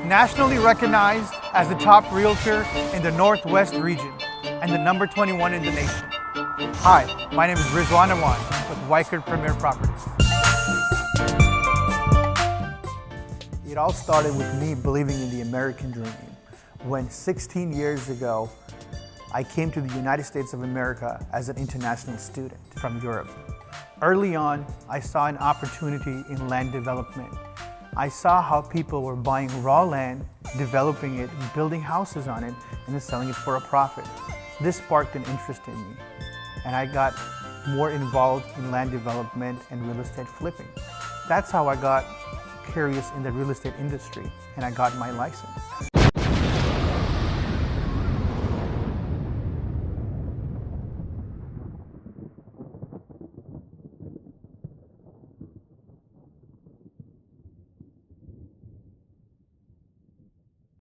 nationally recognized as the top realtor in the Northwest region and the number 21 in the nation. Hi, my name is Rizwan Awan with Weichert Premier Properties. It all started with me believing in the American dream. When 16 years ago, I came to the United States of America as an international student from Europe. Early on, I saw an opportunity in land development. I saw how people were buying raw land, developing it, building houses on it, and then selling it for a profit. This sparked an interest in me, and I got more involved in land development and real estate flipping. That's how I got curious in the real estate industry, and I got my license.